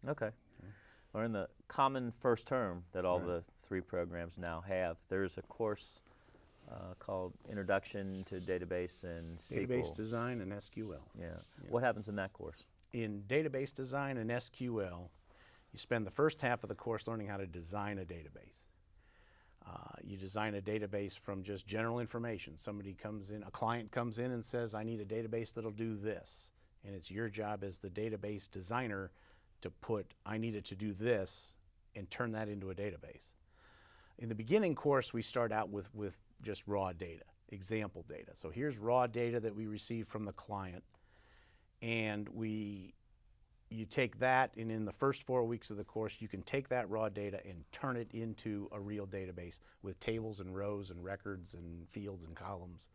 Okay. Or in the common first term that all Right. the three programs now have, there's a course called Introduction to Database and Database SQL. design and SQL. Yeah. Yeah. What happens in that course? In database design and SQL, you spend the first half of the course learning how to design a database. You design a database from just general information. Somebody comes in, a client comes in and says, I need a database that'll do this. And it's your job as the database designer to put, I need it to do this, and turn that into a database. In the beginning course, we start out with just raw data, example data. So here's raw data that we received from the client, and you take that, and in the first 4 weeks of the course, you can take that raw data and turn it into a real database with tables and rows and records and fields and columns,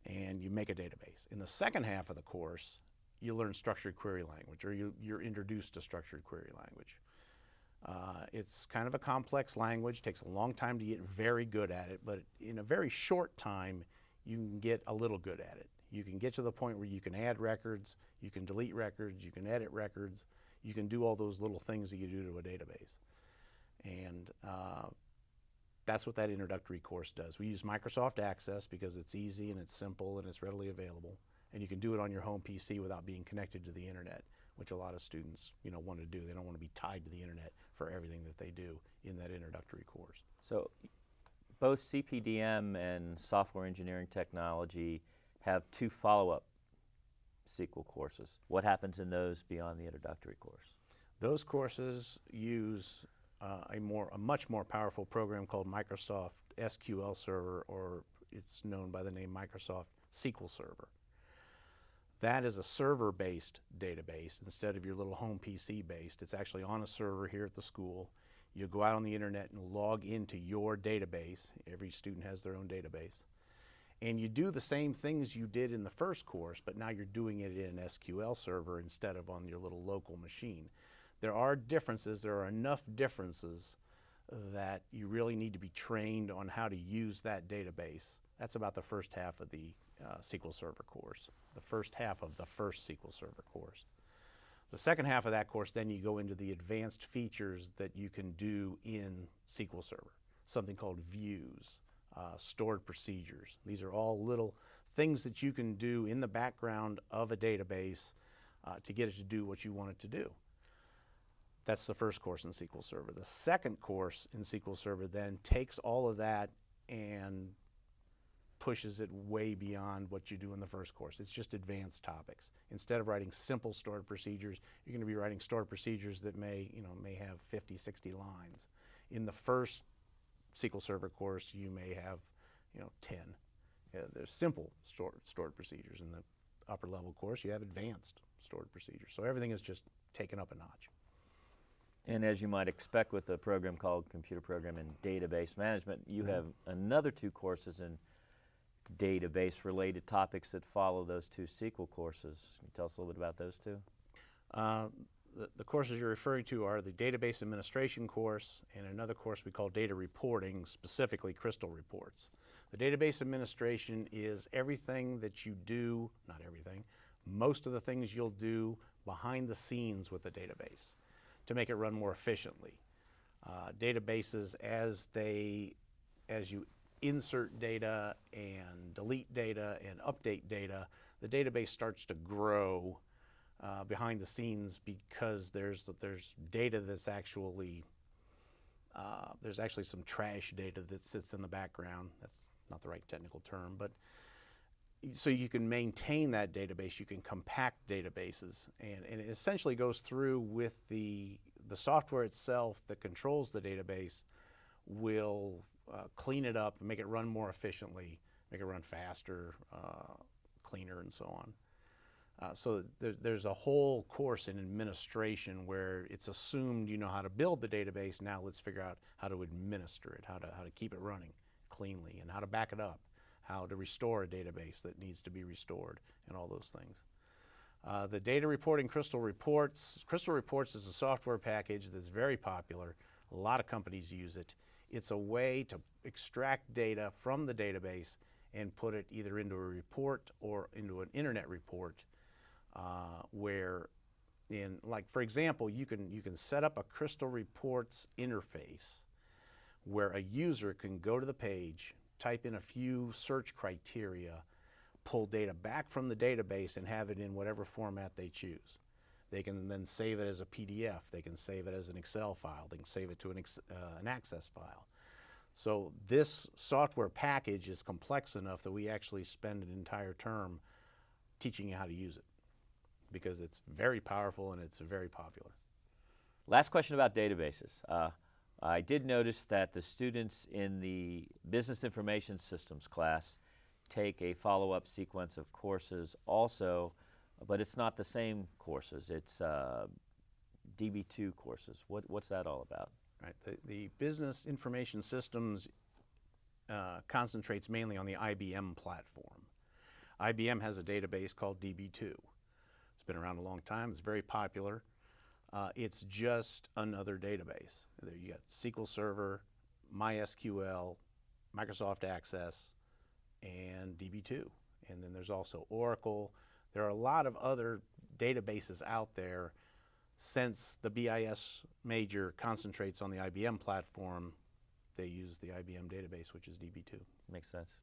and you make a database. In the second half of the course, you learn structured query language, or you're introduced to structured query language. It's kind of a complex language, takes a long time to get very good at it, but in a very short time, you can get a little good at it. You can get to the point where you can add records, you can delete records, you can edit records, you can do all those little things that you do to a database. And that's what that introductory course does. We use Microsoft Access because it's easy and it's simple and it's readily available. And you can do it on your home PC without being connected to the internet, which a lot of students want to do. They don't want to be tied to the internet for everything that they do in that introductory course. So both CPDM and software engineering technology have two follow-up SQL courses. What happens in those beyond the introductory course? Those courses use a much more powerful program called Microsoft SQL Server, or it's known by the name Microsoft SQL Server. That is a server-based database instead of your little home PC-based. It's actually on a server here at the school. You go out on the internet and log into your database. Every student has their own database. And you do the same things you did in the first course, but now you're doing it in an SQL server instead of on your little local machine. There are differences. There are enough differences that you really need to be trained on how to use that database. That's about the first half of the SQL Server course, the first half of the first SQL Server course. The second half of that course, then you go into the advanced features that you can do in SQL Server, something called views, stored procedures. These are all little things that you can do in the background of a database to get it to do what you want it to do. That's the first course in SQL Server. The second course in SQL Server then takes all of that and pushes it way beyond what you do in the first course. It's just advanced topics. Instead of writing simple stored procedures, you're going to be writing stored procedures that may have 50, 60 lines. In the first SQL Server course, you may have 10. There's simple stored procedures. In the upper level course, you have advanced stored procedures. So everything is just taken up a notch. And as you might expect with a program called Computer Program and Database Management, you have another two courses in database-related topics that follow those two SQL courses. Can you tell us a little bit about those two? The courses you're referring to are the Database Administration course and another course we call Data Reporting, specifically Crystal Reports. The Database Administration is everything that you do, not everything, most of the things you'll do behind the scenes with the database to make it run more efficiently. Databases, as you insert data and delete data and update data, the database starts to grow behind the scenes because there's data that's actually there's actually some trash data that sits in the background. That's not the right technical term, but so you can maintain that database, you can compact databases, and it essentially goes through with the software itself that controls the database will clean it up and make it run more efficiently, make it run faster, cleaner, and so on. So there's a whole course in administration where it's assumed you know how to build the database. Now let's figure out how to administer it, how to keep it running cleanly, and how to back it up, how to restore a database that needs to be restored, and all those things. The Data Reporting Crystal Reports. Crystal Reports is a software package that's very popular. A lot of companies use it. It's a way to extract data from the database and put it either into a report or into an internet report where And like, for example, you can set up a Crystal Reports interface where a user can go to the page, type in a few search criteria, pull data back from the database and have it in whatever format they choose. They can then save it as a PDF, they can save it as an Excel file, they can save it to an Access file. So this software package is complex enough that we actually spend an entire term teaching you how to use it, because it's very powerful and it's very popular. Last question about databases. I did notice that the students in the Business Information Systems class take a follow-up sequence of courses also, but it's not the same courses. It's DB2 courses. What's that all about? Right. The Business Information Systems concentrates mainly on the IBM platform. IBM has a database called DB2. It's been around a long time. It's very popular. It's just another database. There you got SQL Server, MySQL, Microsoft Access, and DB2. And then there's also Oracle. There are a lot of other databases out there. Since the BIS major concentrates on the IBM platform, they use the IBM database, which is DB2. Makes sense.